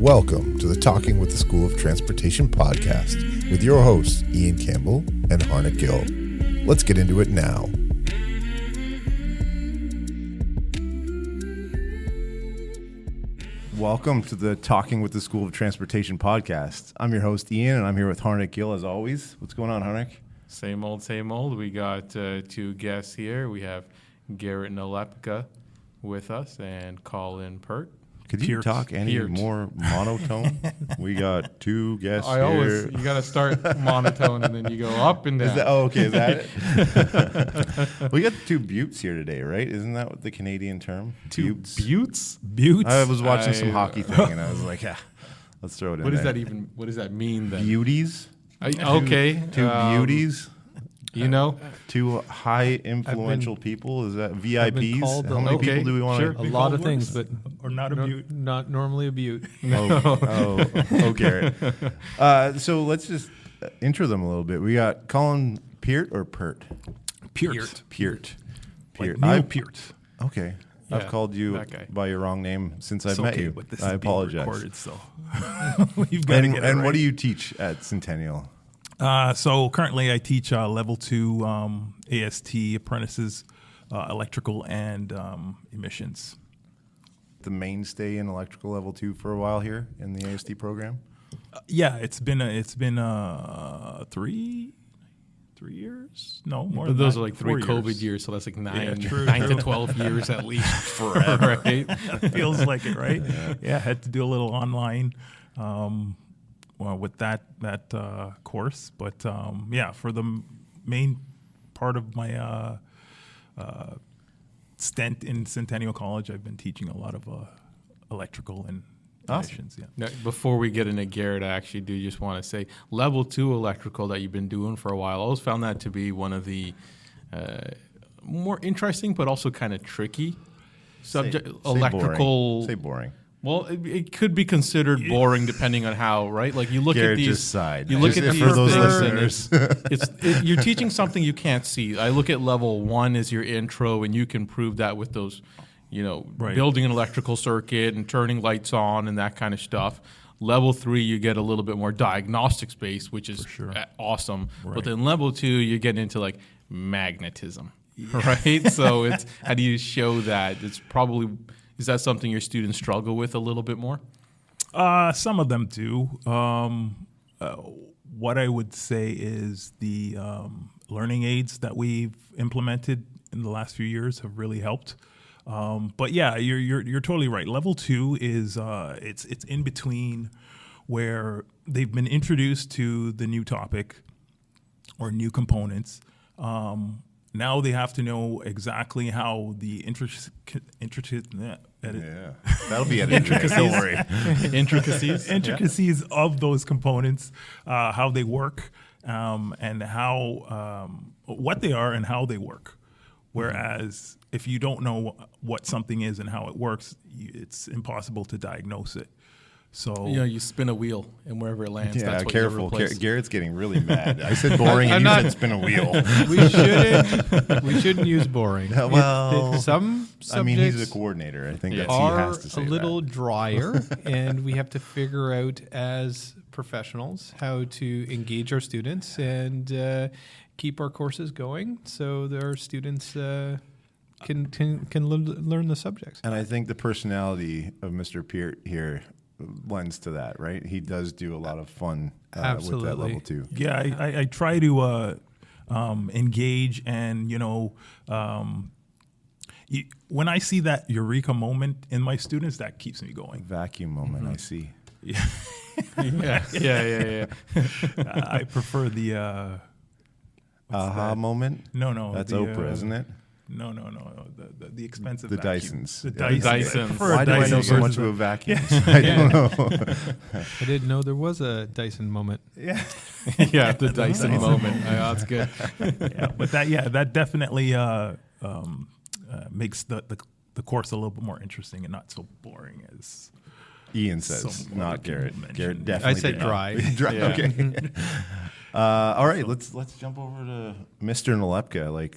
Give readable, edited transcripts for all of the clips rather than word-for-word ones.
Welcome to the Talking with the School of Transportation podcast with your hosts, Ian Campbell and Harnek Gill. Let's get into it now. Welcome to the Talking with the School of Transportation podcast. I'm your host, Ian, and I'm here with Harnek Gill as always. What's going on, Harnek? Same old, same old. We got two guests here. We have Garrett Nalepka with us and Collin Peart. Could you talk any more monotone? We got two guests here. You got to start monotone and then you go up and down. Is that it? We got two buttes here today, right? Isn't that what the Canadian term? Two buttes? Buttes? I was watching some hockey thing and I was like, let's throw it in there. What does that mean then? Beauties? Okay. Two beauties? You know? Two high influential people? Is that VIPs? How many people do we want to? A lot of things, but or not a butte. Not normally a butte. Garrett. So let's just intro them a little bit. We got Collin Peart or Peart? Peart. Like Neil Peart. Okay. Yeah, I've called you by your wrong name since I've met you. But this I is apologize. being recorded, so you've got to get it and right. what do you teach at Centennial? So currently I teach level 2 AST apprentices, electrical and emissions. The mainstay in electrical level 2 for a while here in the AST program? Yeah, it's been 3 years. No, more. But than those that. are like 3 4 COVID years, so that's like nine true. to 12 years at least forever, right? Feels like it, right? Yeah, had to do a little online. With that course, but for the main part of my stint in Centennial College, I've been teaching a lot of electrical and emissions. Yeah. Now, before we get into Garrett, I actually do just want to say level 2 electrical that you've been doing for a while. I always found that to be one of the more interesting, but also kind of tricky subject. Electrical. Say boring. Well, it could be considered boring depending on how, right? Like you look Garrett at these. just sighed. You look Just at these for those things, listeners. and you're teaching something you can't see. I look at level 1 as your intro, and you can prove that with those, Right. building an electrical circuit and turning lights on and that kind of stuff. Level 3, you get a little bit more diagnostic space, which is awesome. Right. But then level 2, you get into like magnetism, right? So it's how do you show that? It's probably. Is that something your students struggle with a little bit more? Some of them do. What I would say is the learning aids that we've implemented in the last few years have really helped. But yeah, you're totally right. Level 2 is it's in between where they've been introduced to the new topic or new components. Now they have to know exactly how the intricacies of those components, how they work, and how what they are and how they work. Whereas if you don't know what something is and how it works, it's impossible to diagnose it. So you spin a wheel, and wherever it lands, that's what careful. you replace. Garrett's getting really mad. I said boring, and you said spin a wheel. We shouldn't use boring. Well, Some subjects he's a coordinator. I think he are has to say a little that. drier, and we have to figure out as professionals how to engage our students and keep our courses going so that our students can learn the subjects. And I think the personality of Mr. Peart here lends to that, right? He does do a lot of fun with that level 2. Yeah, I try to engage and, when I see that eureka moment in my students, that keeps me going. Vacuum moment, I see. Yeah. Yeah. I prefer the... aha moment? No. That's Oprah, isn't it? No. The expensive The vacuums. Dysons. The Dysons. Why do I know so much about vacuums? I don't know. I didn't know there was a Dyson moment. Yeah. Yeah, the Dyson moment. That's good. Yeah, but that definitely makes the course a little bit more interesting and not so boring as Ian says, not Garrett. Garrett definitely I said dry. Yeah. Okay. All right, let's jump over to Mr. Nalepka.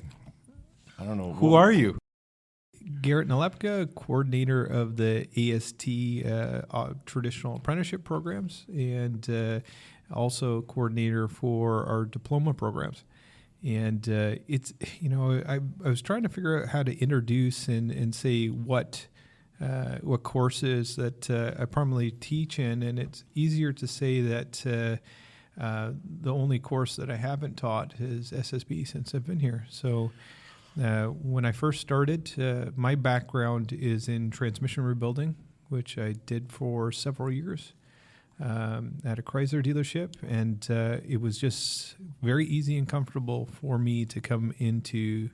I don't know. Who are you? Garrett Nalepka, coordinator of the AST traditional apprenticeship programs, and also coordinator for our diploma programs. And it's, I was trying to figure out how to introduce and say what courses that I primarily teach in, and it's easier to say that the only course that I haven't taught is SSB since I've been here. So when I first started, my background is in transmission rebuilding, which I did for several years at a Chrysler dealership, and it was just very easy and comfortable for me to come into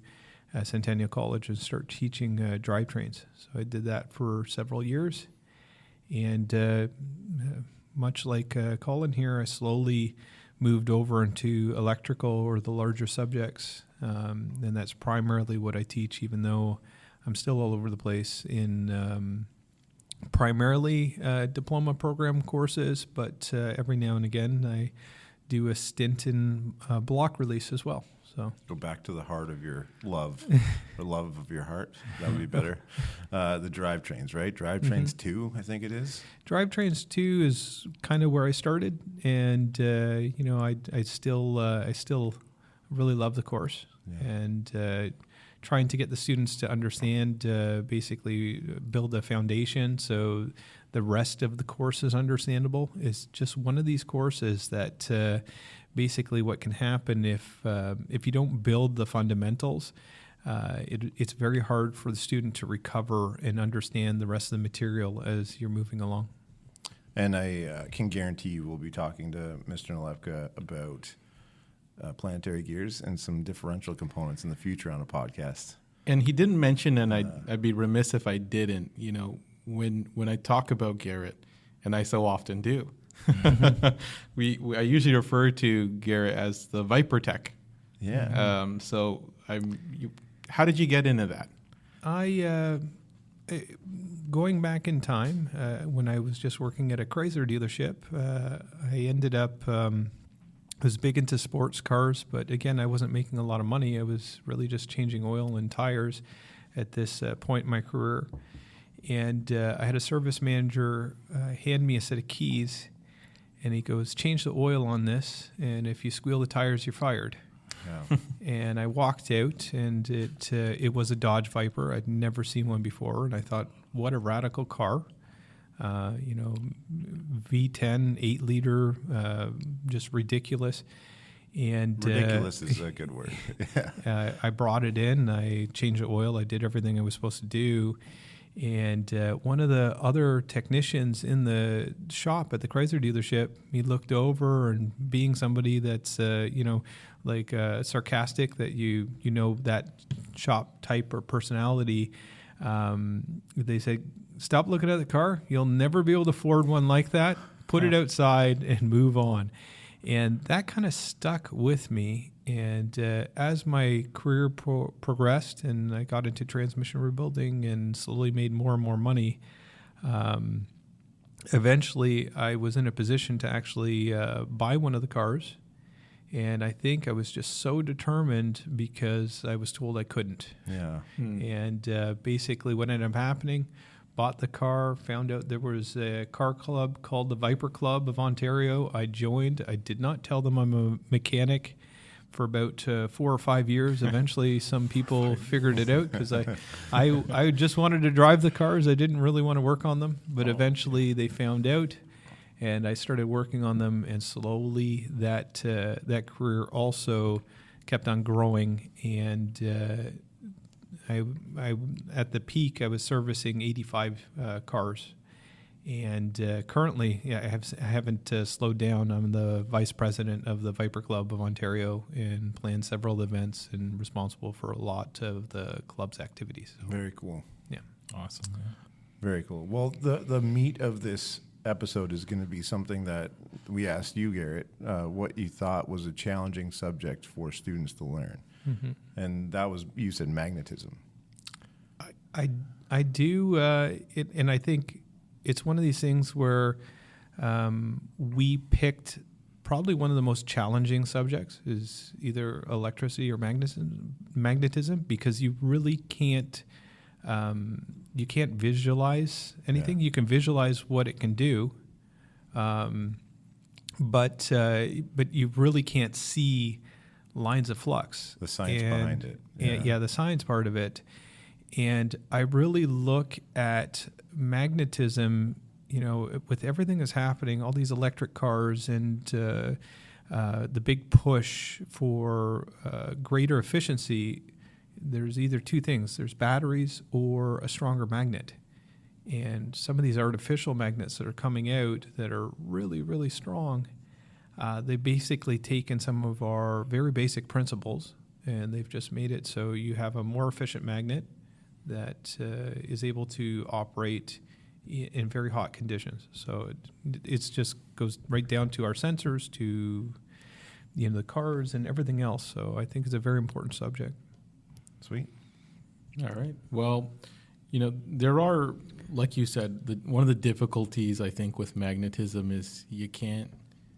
Centennial College and start teaching drivetrains. So I did that for several years, and much like Collin here, I slowly moved over into electrical or the larger subjects, and that's primarily what I teach, even though I'm still all over the place in primarily diploma program courses, but every now and again I do a stint in block release as well. So go back to the heart of your love, the love of your heart. That would be better. The drivetrains, right? Drivetrains 2, I think it is. Drivetrains 2 is kind of where I started, and I still really love the course, and trying to get the students to understand, basically build a foundation so the rest of the course is understandable. Is just one of these courses that basically what can happen if you don't build the fundamentals, it's very hard for the student to recover and understand the rest of the material as you're moving along. And I can guarantee you we'll be talking to Mr. Nalepka about planetary gears and some differential components in the future on a podcast. And he didn't mention, and I'd be remiss if I didn't, when I talk about Garrett, and I so often do, I usually refer to Garrett as the Viper Tech. Yeah. How did you get into that? Going back in time, when I was just working at a Chrysler dealership, I ended up, I was big into sports cars, but again, I wasn't making a lot of money. I was really just changing oil and tires at this point in my career. And I had a service manager hand me a set of keys, and he goes, "Change the oil on this, and if you squeal the tires, you're fired." Yeah. And I walked out, and it was a Dodge Viper. I'd never seen one before, and I thought, what a radical car. V10, 8-liter, just ridiculous. And ridiculous is a good word. I brought it in, I changed the oil, I did everything I was supposed to do. And one of the other technicians in the shop at the Chrysler dealership, he looked over, and being somebody that's, sarcastic, that that shop type or personality, they said, "Stop looking at the car. You'll never be able to afford one like that. Put it outside and move on." And that kind of stuck with me. And as my career progressed and I got into transmission rebuilding and slowly made more and more money, eventually I was in a position to actually buy one of the cars. And I think I was just so determined because I was told I couldn't. Yeah. And basically what ended up happening, bought the car, found out there was a car club called the Viper Club of Ontario. I joined. I did not tell them I'm a mechanic for about 4 or 5 years. Eventually, some people figured it out because I just wanted to drive the cars. I didn't really want to work on them. But eventually they found out, and I started working on them. And slowly that career also kept on growing. And I at the peak, I was servicing 85 cars, and currently, I haven't slowed down. I'm the vice president of the Viper Club of Ontario and plan several events and responsible for a lot of the club's activities. So, very cool. Yeah, Awesome. Yeah. Very cool. Well, the meat of this episode is going to be something that we asked you, Garrett, what you thought was a challenging subject for students to learn. Mm-hmm. And that was, you said magnetism. I do, and I think it's one of these things where we picked probably one of the most challenging subjects is either electricity or magnetism, because you really can't you can't visualize anything. You can visualize what it can do, but you really can't see lines of flux. The science behind it. Yeah, the science part of it. And I really look at magnetism, with everything that's happening, all these electric cars and the big push for greater efficiency. There's either two things. There's batteries or a stronger magnet. And some of these artificial magnets that are coming out that are really, really strong, they've basically taken some of our very basic principles and they've just made it so you have a more efficient magnet that is able to operate in very hot conditions. So it's just goes right down to our sensors, to the cars and everything else. So I think it's a very important subject. Sweet. All right. Well, there are, like you said, one of the difficulties I think with magnetism is you can't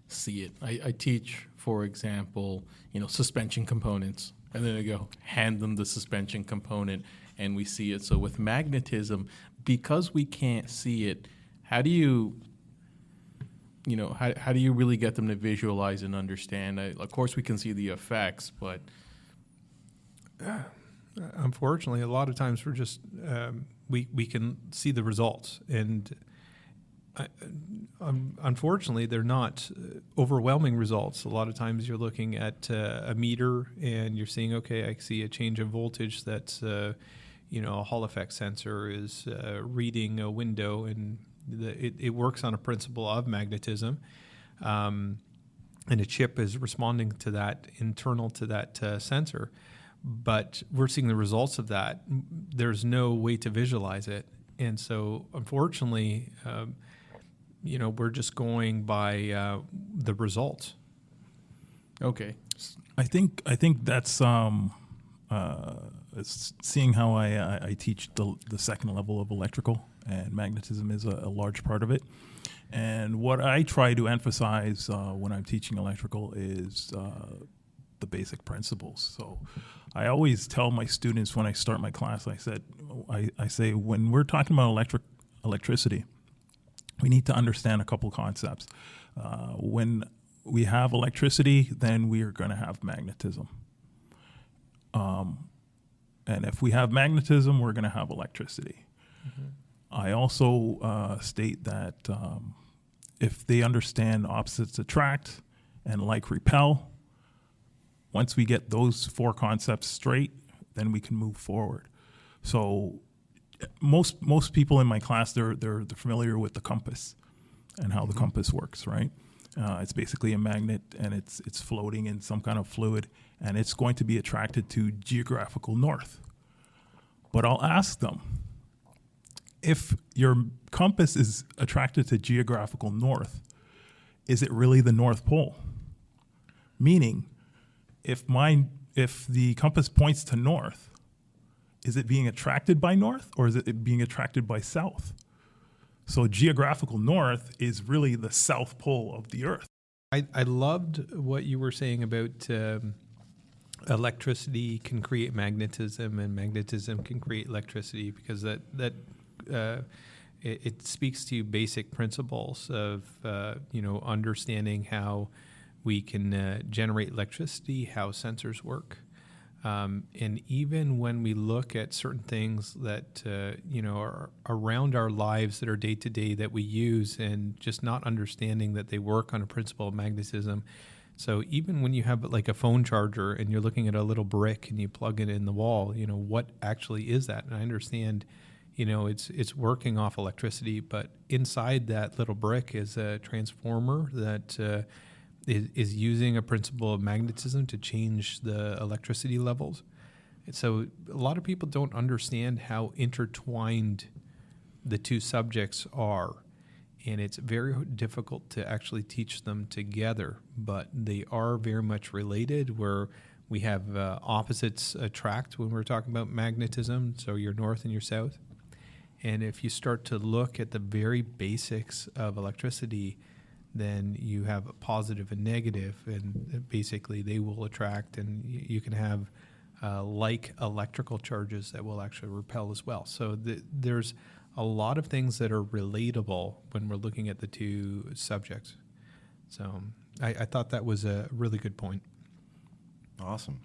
see it. I teach, for example, suspension components, and then I go hand them the suspension component, and we see it. So with magnetism, because we can't see it, how do you how do you really get them to visualize and understand? Of course, we can see the effects, but unfortunately, a lot of times we're just we can see the results, and unfortunately, they're not overwhelming results. A lot of times, you're looking at a meter and you're seeing, okay, I see a change in voltage. That's a Hall effect sensor is reading a window, and it works on a principle of magnetism, and a chip is responding to that internal to that sensor. But we're seeing the results of that. There's no way to visualize it, and so unfortunately, we're just going by the results. Okay, I think that's seeing how I teach the second level of electrical, and magnetism is a large part of it. And what I try to emphasize when I'm teaching electrical is the basic principles. So I always tell my students when I start my class, I say when we're talking about electricity, we need to understand a couple concepts. When we have electricity, then we are going to have magnetism. And if we have magnetism, we're going to have electricity. Mm-hmm. I also state that if they understand opposites attract and like repel, once we get those four concepts straight, then we can move forward. So most people in my class, they're familiar with the compass and how the compass works, right? It's basically a magnet, and it's floating in some kind of fluid, and it's going to be attracted to geographical north. But I'll ask them, if your compass is attracted to geographical north, is it really the North Pole? Meaning, if the compass points to north, is it being attracted by north, or is it being attracted by south? So geographical north is really the South Pole of the Earth. I loved what you were saying about electricity can create magnetism, and magnetism can create electricity, because it speaks to basic principles of understanding how we can generate electricity, how sensors work. And even when we look at certain things that are around our lives that are day to day that we use, and just not understanding that they work on a principle of magnetism. So even when you have like a phone charger and you're looking at a little brick and you plug it in the wall, what actually is that? And I understand, it's working off electricity, but inside that little brick is a transformer that is using a principle of magnetism to change the electricity levels. And so a lot of people don't understand how intertwined the two subjects are, and it's very difficult to actually teach them together, but they are very much related, where we have opposites attract when we're talking about magnetism, so your north and your south. And if you start to look at the very basics of electricity, then you have a positive and negative, and basically they will attract, and you can have like electrical charges that will actually repel as well. So there's a lot of things that are relatable when we're looking at the two subjects. So I thought that was a really good point. Awesome.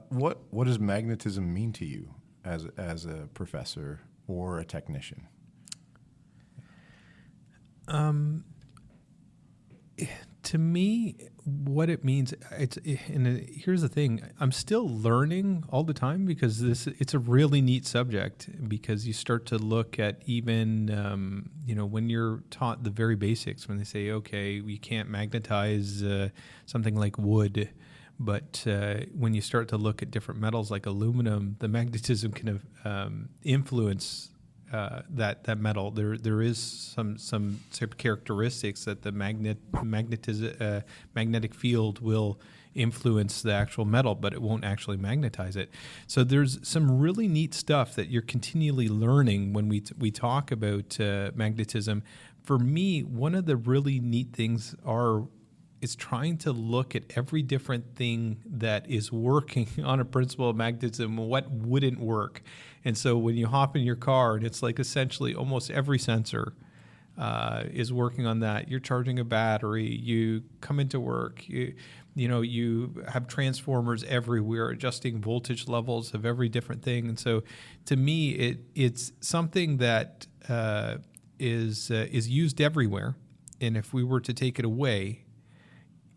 What does magnetism mean to you as a professor or a technician? To me, what it means, here's the thing: I'm still learning all the time because it's a really neat subject. Because you start to look at even when you're taught the very basics, when they say, okay, we can't magnetize something like wood, but when you start to look at different metals like aluminum, the magnetism can influence that metal. There is some type of characteristics that the magnetic field will influence the actual metal, but it won't actually magnetize it. So there's some really neat stuff that you're continually learning when we talk about magnetism. For me, one of the really neat things is trying to look at every different thing that is working on a principle of magnetism, what wouldn't work. And so when you hop in your car, and it's like essentially almost every sensor is working on that. You're charging a battery, you come into work, you have transformers everywhere, adjusting voltage levels of every different thing. And so to me, it's something that is used everywhere. And if we were to take it away,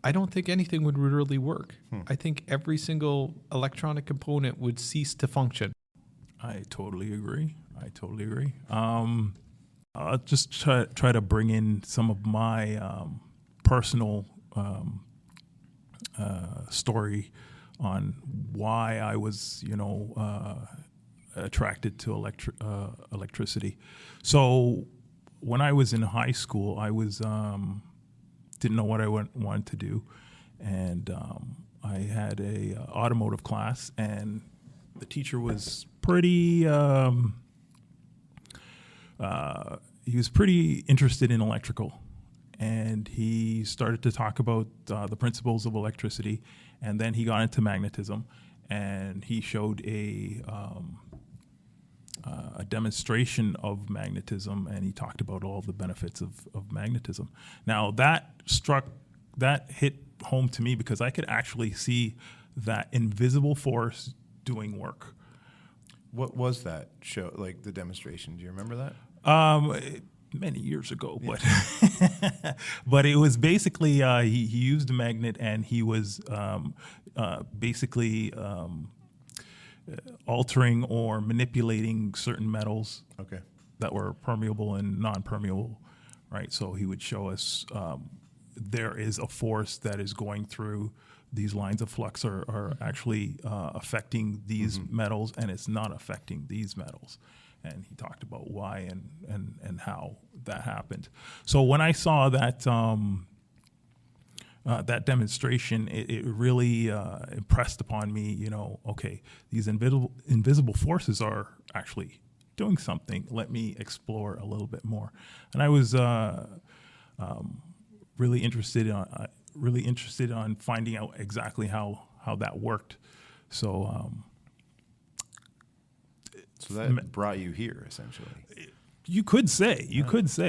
I don't think anything would really work. I think every single electronic component would cease to function. I totally agree. I'll just try to bring in some of my personal story on why I was, attracted to electricity. So when I was in high school, I was didn't know what I wanted to do, and I had a automotive class, and the teacher was pretty. He was pretty interested in electrical, and he started to talk about the principles of electricity, and then he got into magnetism, and he showed a demonstration of magnetism, and he talked about all the benefits of magnetism. Now that hit home to me because I could actually see that invisible force doing work. What was that show, like the demonstration? Do you remember that? Many years ago, but it was basically he used a magnet, and he was basically altering or manipulating certain metals that were permeable and non-permeable, right? So he would show us there is a force that is going through these lines of flux are actually affecting these metals, and it's not affecting these metals. And he talked about why and how that happened. So when I saw that that demonstration, it really impressed upon me, okay, these invisible forces are actually doing something. Let me explore a little bit more. And I was really interested on finding out exactly how that worked. So that brought you here, essentially. You could say,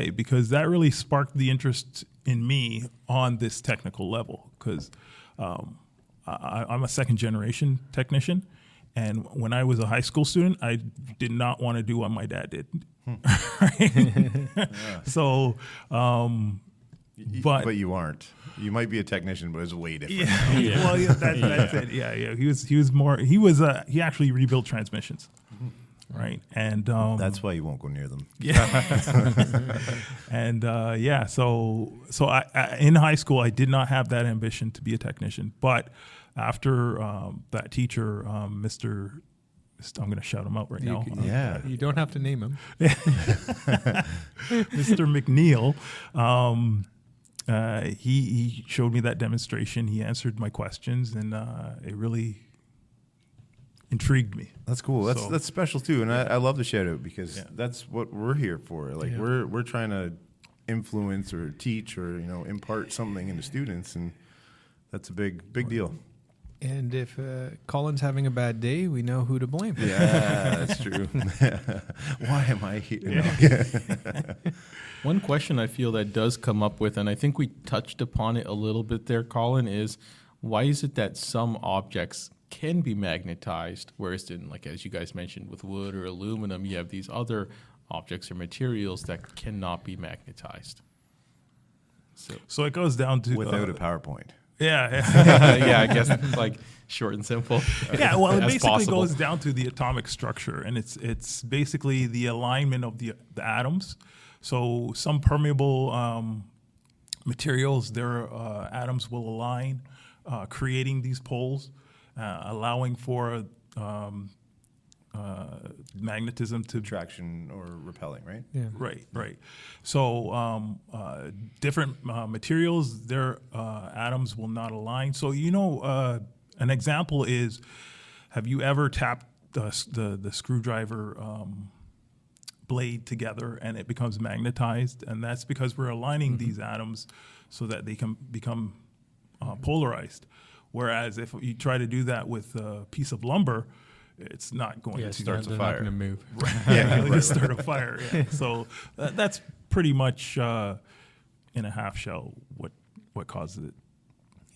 because that really sparked the interest in me on this technical level. Because I'm a second generation technician, and when I was a high school student, I did not want to do what my dad did. So, but you aren't. You might be a technician, but it's way different. Yeah. Well, that's it. Yeah. He actually rebuilt transmissions. Right, and that's why you won't go near them. Yeah, and so I in high school I did not have that ambition to be a technician, but after that teacher, Mr. I'm going to shout him out right now. You don't have to name him. Mr. McNeil. He showed me that demonstration. He answered my questions, and it really intrigued me. That's cool. That's special too, and I love the shout out because that's what we're here for. Like we're trying to influence or teach or impart something into students, and that's a big deal. And if Colin's having a bad day, we know who to blame. Yeah, that's true. Why am I here? One question I feel that does come up with, and I think we touched upon it a little bit there, Collin, is why is it that some objects can be magnetized, whereas in, like as you guys mentioned, with wood or aluminum, you have these other objects or materials that cannot be magnetized? So it goes down to Without a PowerPoint. Yeah. Yeah, I guess it's like short and simple. Yeah, well, it as basically possible. goes down to the atomic structure, and it's basically the alignment of the atoms. So some permeable materials, their atoms will align, creating these poles, allowing for magnetism to Attraction or repelling, right? Yeah. Right. So different materials, their atoms will not align. So an example is, have you ever tapped the screwdriver blade together and it becomes magnetized? And that's because we're aligning these atoms so that they can become polarized. Whereas if you try to do that with a piece of lumber, it's not going to starts a they're fire. not going to move. yeah, it'll just start a fire. Yeah. So that's pretty much in a half shell what causes it.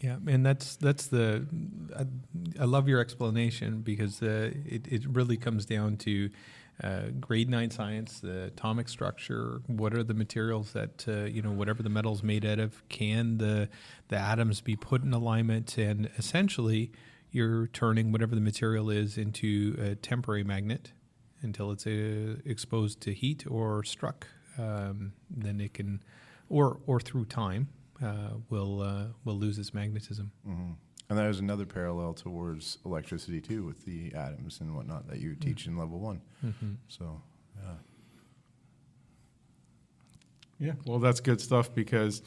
Yeah, and that's the. I love your explanation because it really comes down to grade 9 science, the atomic structure. What are the materials that whatever the metal's made out of? Can the atoms be put in alignment? And essentially, you're turning whatever the material is into a temporary magnet until it's exposed to heat or struck. Then it can, or through time, will lose its magnetism. Mm-hmm. And there's another parallel towards electricity too, with the atoms and whatnot that you teach in level 1. Mm-hmm. So, yeah. Yeah, well, that's good stuff because,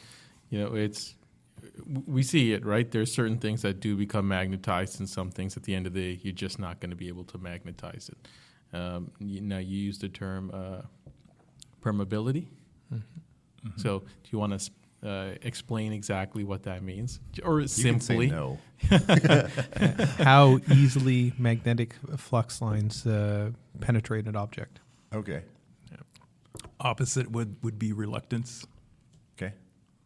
we see it, right? There's certain things that do become magnetized and some things at the end of the day, you're just not going to be able to magnetize it. Now, you used the term permeability. Mm-hmm. Mm-hmm. So do you want to explain exactly what that means? Or simply? You can say no. How easily magnetic flux lines penetrate an object. Okay. Opposite would be reluctance. Okay.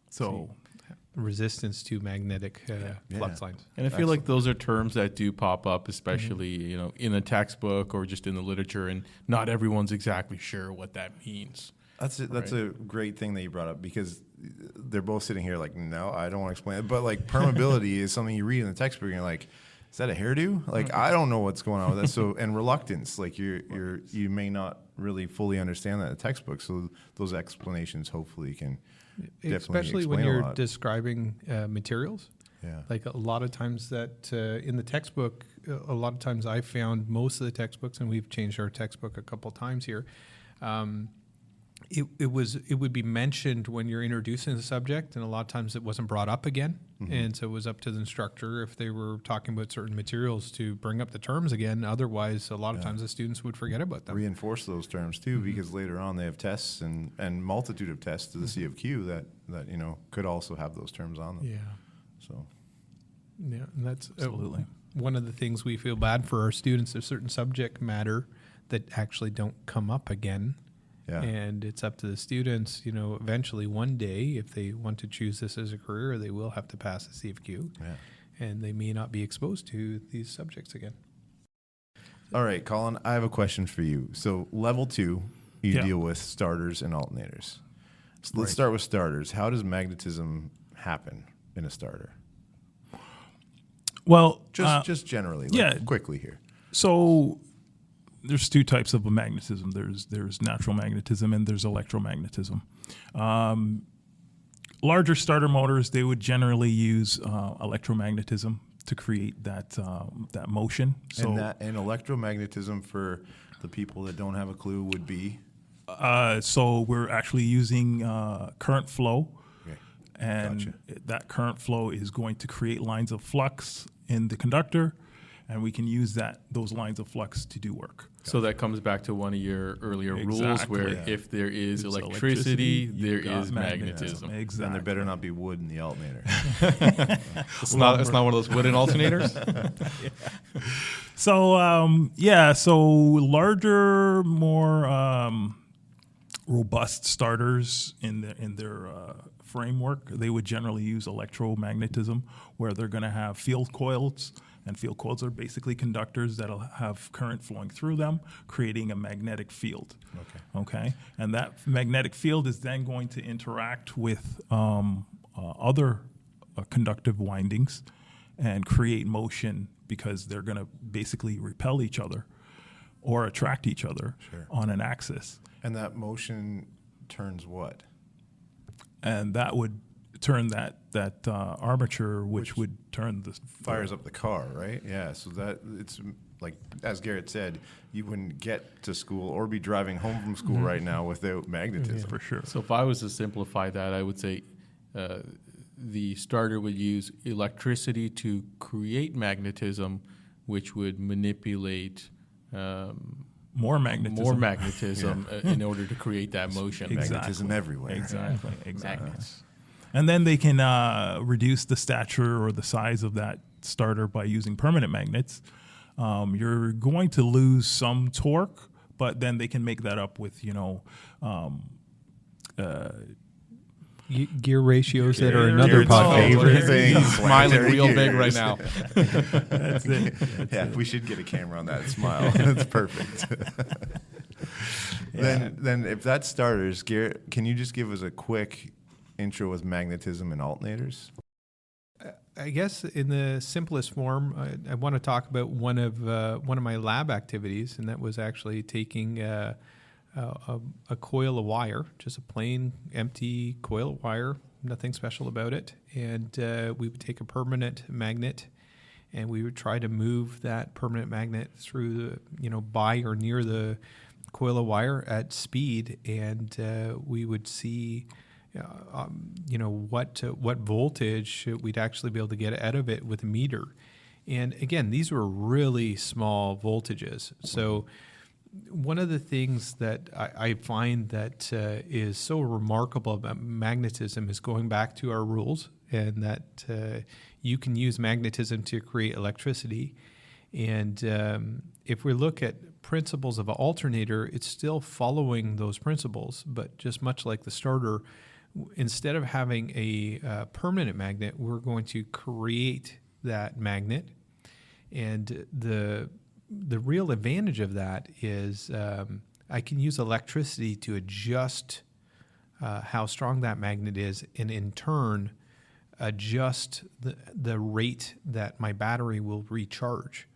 So Resistance to magnetic flux lines. And I feel like those are terms that do pop up, especially in a textbook or just in the literature, and not everyone's exactly sure what that means. That's a great thing that you brought up because they're both sitting here like, no, I don't want to explain it. But like permeability is something you read in the textbook and you're like, is that a hairdo? Like, I don't know what's going on with that. So, and reluctance, like you may not really fully understand that in the textbook. So those explanations hopefully can definitely especially when explain a you're lot. describing materials. Yeah. Like a lot of times that in the textbook, a lot of times I found most of the textbooks, and we've changed our textbook a couple times here. It would be mentioned when you're introducing the subject, and a lot of times it wasn't brought up again. Mm-hmm. And so it was up to the instructor if they were talking about certain materials to bring up the terms again. Otherwise, a lot of times the students would forget about them. Reinforce those terms too, because later on they have tests and multitude of tests to the C of Q that could also have those terms on them. Yeah. So. Yeah, and that's Absolutely. One of the things we feel bad for our students. There's certain subject matter that actually don't come up again. Yeah. And it's up to the students, eventually one day, if they want to choose this as a career, they will have to pass the CFQ. Yeah. And they may not be exposed to these subjects again. All right, Collin, I have a question for you. So level 2, you deal with starters and alternators. So let's start with starters. How does magnetism happen in a starter? Well, just generally, quickly here. So there's two types of magnetism. There's natural magnetism and there's electromagnetism. Larger starter motors, they would generally use electromagnetism to create that motion. So And electromagnetism, for the people that don't have a clue, would be? So we're actually using current flow. Okay. And that current flow is going to create lines of flux in the conductor, and we can use those lines of flux to do work. So that comes back to one of your earlier rules, Exactly. where Yeah. if there is It's electricity, you've there got is magnetism. Exactly. And there better not be wood in the alternator. It's not one of those wooden alternators. So so larger, more robust starters in their framework, they would generally use electromagnetism, where they're going to have field coils, and field coils are basically conductors that'll have current flowing through them, creating a magnetic field. Okay, and that magnetic field is then going to interact with other conductive windings and create motion, because they're going to basically repel each other or attract each other on an axis. And that motion turns what? And that would turn that armature, which would turn the Fires up the car, right? Yeah. So that it's like, as Garrett said, you wouldn't get to school or be driving home from school right now without magnetism. for sure. So if I was to simplify that, I would say the starter would use electricity to create magnetism, which would manipulate More magnetism. in order to create that motion. Exactly. Magnetism everywhere. Exactly. Magnets. And then they can reduce the stature or the size of that starter by using permanent magnets. You're going to lose some torque, but then they can make that up with, Gear ratios that are another Garrett's podcast. favorite thing. He's smiling Planetary real big gears. right now. That's it. Yeah, we should get a camera on that smile. That's perfect. Then if that's starters, Garrett, can you just give us a quick intro with magnetism and alternators? I guess in the simplest form, I want to talk about one of my lab activities, and that was actually taking a coil of wire, just a plain empty coil of wire, nothing special about it, and we would take a permanent magnet, and we would try to move that permanent magnet through by or near the coil of wire at speed, and we would see what voltage we'd actually be able to get out of it with a meter. And again, these were really small voltages. So one of the things that I find that is so remarkable about magnetism is going back to our rules, and that you can use magnetism to create electricity. And if we look at principles of an alternator, it's still following those principles, but just much like the starter, instead of having a permanent magnet, we're going to create that magnet. And the real advantage of that is I can use electricity to adjust how strong that magnet is, and in turn adjust the rate that my battery will recharge.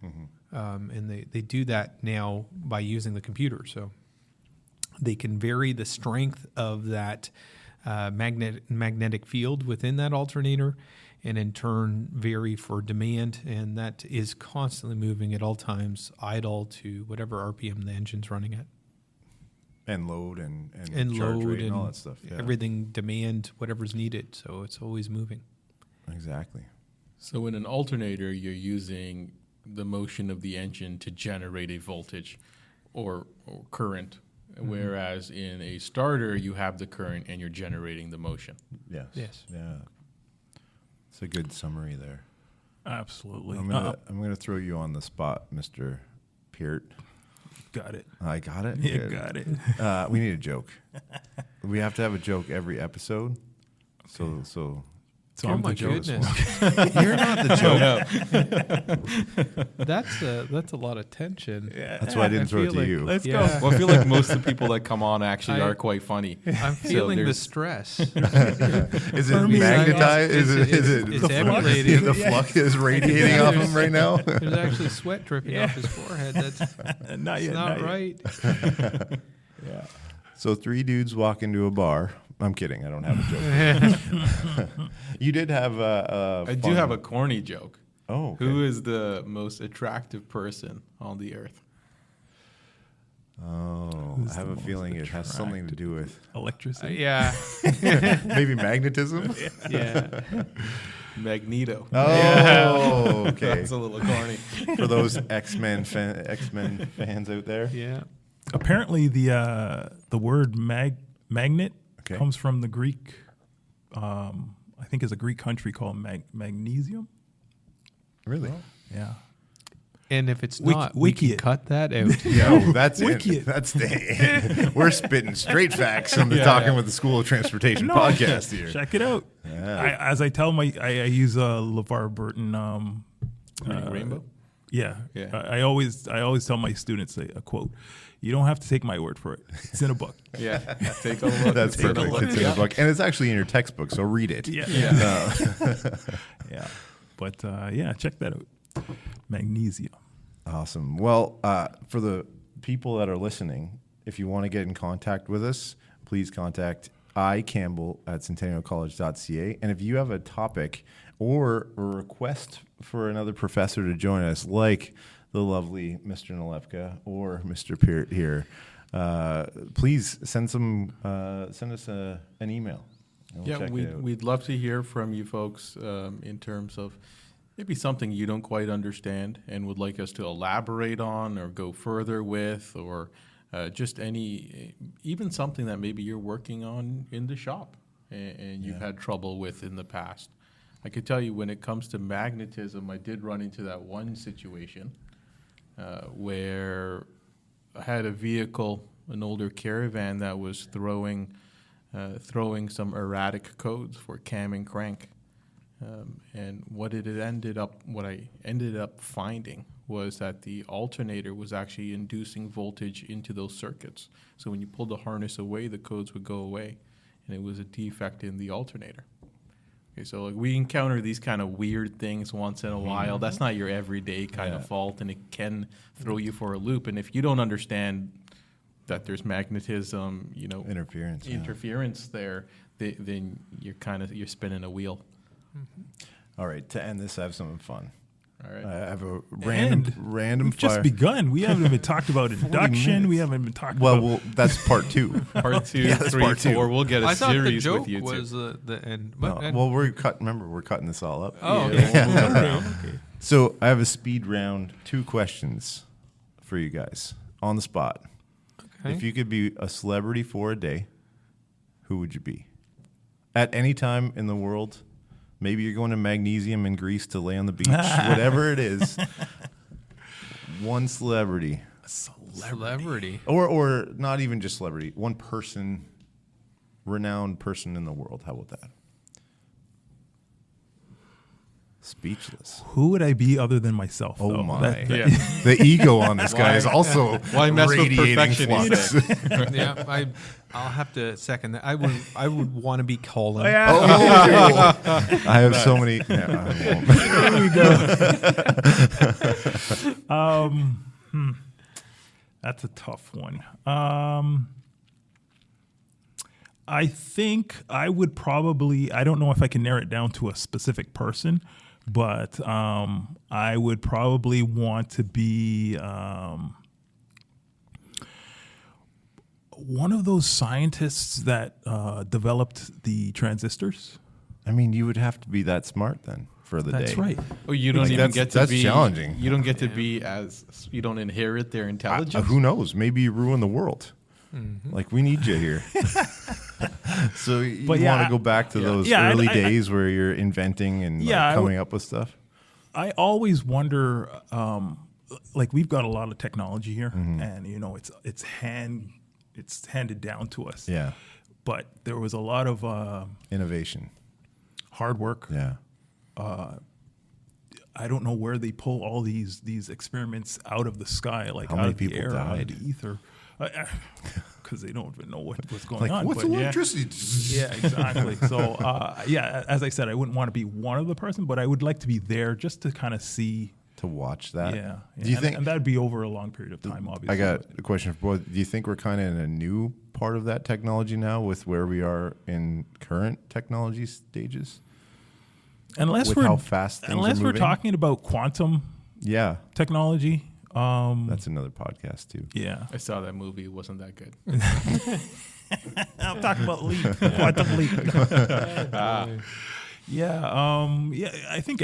And they do that now by using the computer. So they can vary the strength of that magnetic field within that alternator, and in turn vary for demand, and that is constantly moving at all times, idle to whatever RPM the engine's running at. And load and charge load rate and all that stuff. Yeah. Everything, demand, whatever's needed. So it's always moving. Exactly. So in an alternator, you're using the motion of the engine to generate a voltage or current, whereas in a starter, you have the current and you're generating the motion. Yes. Yes. Yeah. It's a good summary there. Absolutely. I'm gonna throw you on the spot, Mr. Peart. Got it. I got it. You Good. got it. We need a joke. We have to have a joke every episode. So So Oh I'm my the joke. goodness. you're not the joke. That's a lot of tension. Yeah. That's why I didn't throw it feel to like- you. Let's Yeah. go. Well, I feel like most of the people that come on actually I- are quite funny. I'm feeling the there's- stress. Is it Fermi magnetized? Is it it's the flux? emanating. The flux is radiating off him right now. There's actually sweat dripping off his forehead. That's Not yet. not not yet. right. Yeah. So 3 dudes walk into a bar. I'm kidding. I don't have a joke. You did have a I do have a corny joke. Oh, okay. Who is the most attractive person on the earth? Oh, Who's I have the a most feeling it has something to do with Electricity. Yeah. maybe magnetism. Yeah. Magneto. Oh, okay. That's a little corny. For those X-Men fans out there. Yeah. Apparently, the word magnet Okay. comes from the Greek. I think it's a Greek country called magnesium. Really? Yeah. And if it's not, we wiki can it. cut that out. Yo, that's Wiki it. it. That's the. We're spitting straight facts on the Yeah. Talking with the School of Transportation podcast here. Check it out. Yeah. As I tell I use LeVar Burton. Reading Rainbow? Yeah. Yeah. I always tell my students a quote. You don't have to take my word for it. It's in a book. Yeah. Take a look. That's Take a perfect. look. It's in Yeah. the book, and it's actually in your textbook, so read it. Yeah. Yeah. But check that out. Magnesium. Awesome. Well, for the people that are listening, if you want to get in contact with us, please contact icampbell@centennialcollege.ca. And if you have a topic or a request for another professor to join us, like the lovely Mr. Nalepka or Mr. Peart here, please send us an email. And we'll check it out. We'd love to hear from you folks in terms of maybe something you don't quite understand and would like us to elaborate on or go further with, or just even something that maybe you're working on in the shop and you've had trouble with in the past. I could tell you when it comes to magnetism, I did run into that one situation where I had a vehicle, an older caravan, that was throwing some erratic codes for cam and crank. And what I ended up finding was that the alternator was actually inducing voltage into those circuits. So when you pulled the harness away, the codes would go away, and it was a defect in the alternator. Okay, so we encounter these kind of weird things once in a while. That's not your everyday kind of fault, and it can throw you for a loop. And if you don't understand that there's magnetism, interference there, then you're spinning a wheel. All right, to end this, I have something fun. All right. I have a random We've fire. just begun. We haven't even talked about induction. We haven't even talked about. Well, that's part 2. Part 2, Yeah, that's 3, part 2. 4. We'll get a I thought the series joke with you was two. the end. No, well, we're cutting this all up. Oh, Yeah, okay. we'll move around. Okay. So I have a speed round, 2 questions for you guys on the spot. Okay. If you could be a celebrity for a day, who would you be? At any time in the world, maybe you're going to Magnesium in Greece to lay on the beach, whatever it is. One celebrity. Celebrity. Or not even just celebrity. One person, renowned person in the world. How about that? Speechless. Who would I be other than myself? Oh though? my. Yeah. The ego on this guy is also Why mess with radiating perfectionists? flux. Yeah, I'll have to second that. I would want to be Collin. Oh, I have so many. Yeah, I won't. That's a tough one. I think I would probably, I don't know if I can narrow it down to a specific person, but I would probably want to be one of those scientists that developed the transistors. I mean, you would have to be that smart then for the day. That's right. Oh, you don't Like, even that's- get to that's be challenging. You don't get to be you don't inherit their intelligence. Who knows? Maybe you ruin the world. Like, we need you here. So you But want yeah, to go back to those yeah, early I- days where you're inventing and Yeah, I coming up with stuff? I always wonder, like we've got a lot of technology here, and it's handed down to us. Yeah. But there was a lot of Innovation. hard work. Yeah. I don't know where they pull all these experiments out of the sky, like How out many of the people air, out of died? the ether, because they don't even know what's going Like, on. what's but yeah. electricity? Yeah, exactly. So, as I said, I wouldn't want to be one of the person, but I would like to be there just to kind of see. To watch that? Yeah. Do you and, think? and that'd be over a long period of time, obviously. I got a question for both. Do you think we're kind of in a new part of that technology now with where we are in current technology stages? unless with we're how fast things unless are we're moving? talking about quantum Yeah. technology. That's another podcast too. Yeah. I saw that movie. It wasn't that good. I'm talking about leap, quantum leap. Yeah, I think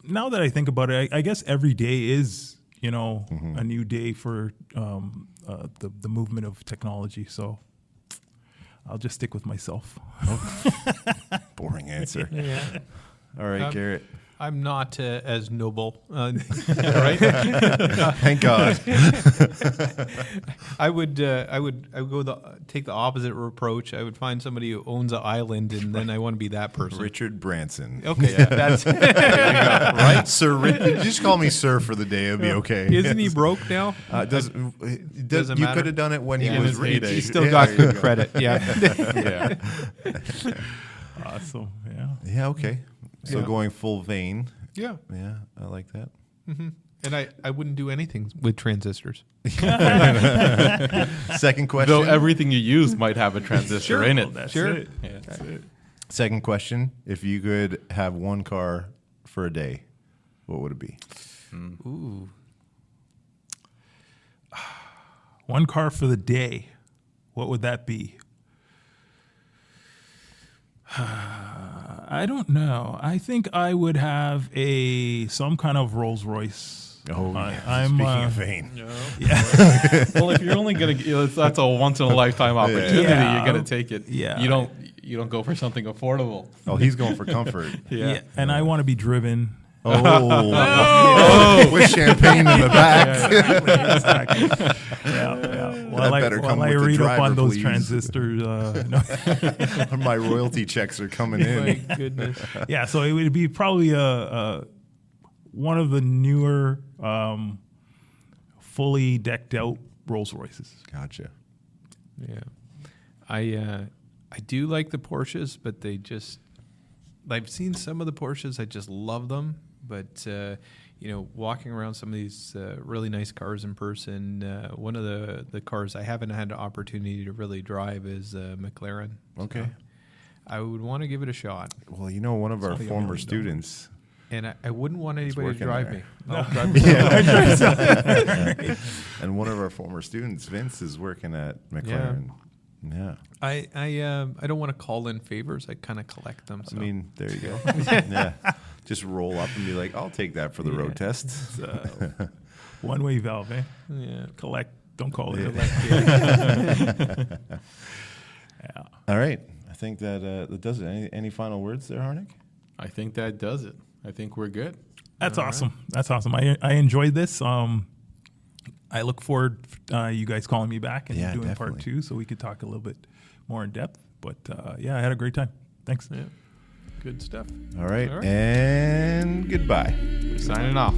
now that I think about it, I guess every day is, a new day for the movement of technology. So I'll just stick with myself. Boring answer. Yeah. All right, Garrett. I'm not as noble, right? Thank God. I would take the opposite approach. I would find somebody who owns an island, and then I want to be that person. Richard Branson. Okay, that's Right? Sir Richard. Just call me Sir for the day. It'll be okay. Isn't he broke now? Doesn't doesn't you matter. could have done it when Yeah, he in was his rich. heyday. He still got good credit. Yeah. Yeah. Awesome. Yeah. Yeah, okay. So Yeah. going full vein. Yeah. Yeah, I like that. And I wouldn't do anything with transistors. Second question. Though everything you use might have a transistor in it. That's Sure. it. Yeah. That's it. Second question. If you could have one car for a day, what would it be? Ooh. One car for the day. What would that be? I don't know. I think I would have some kind of Rolls Royce. Oh, I'm speaking of vein. Well, if you're only gonna, that's a once in a lifetime opportunity. Yeah. You're gonna take it. Yeah. You don't go for something affordable. Oh, he's going for comfort. Yeah. And I want to be driven. Oh, with champagne in the back. Exactly. Yeah. While better come I with the read up on driver, those please. transistors. No. My royalty checks are coming in. My goodness. Yeah, so it would be probably one of the newer, fully decked out Rolls Royces. Gotcha. Yeah. I do like the Porsches, but I've seen some of the Porsches. I just love them. But, walking around some of these really nice cars in person, one of the cars I haven't had an opportunity to really drive is McLaren. Okay. So I would want to give it a shot. Well, one of our Something I've former really done. students. And I wouldn't want anybody to working drive there. me. I'll drive myself. And one of our former students, Vince, is working at McLaren. Yeah. I don't want to call in favors. I kind of collect them. So. I mean, there you go. Yeah. Just roll up and be like, I'll take that for the road test. It's, one-way valve, eh? yeah. Collect, don't call it. Yeah. All right. I think that does it. Any final words there, Harnek? I think that does it. I think we're good. That's awesome. That's awesome. I enjoyed this. I look forward you guys calling me back and doing definitely. part 2 so we could talk a little bit more in depth. But I had a great time. Thanks. Yeah. Good stuff. All right. All right. And goodbye. We're signing off.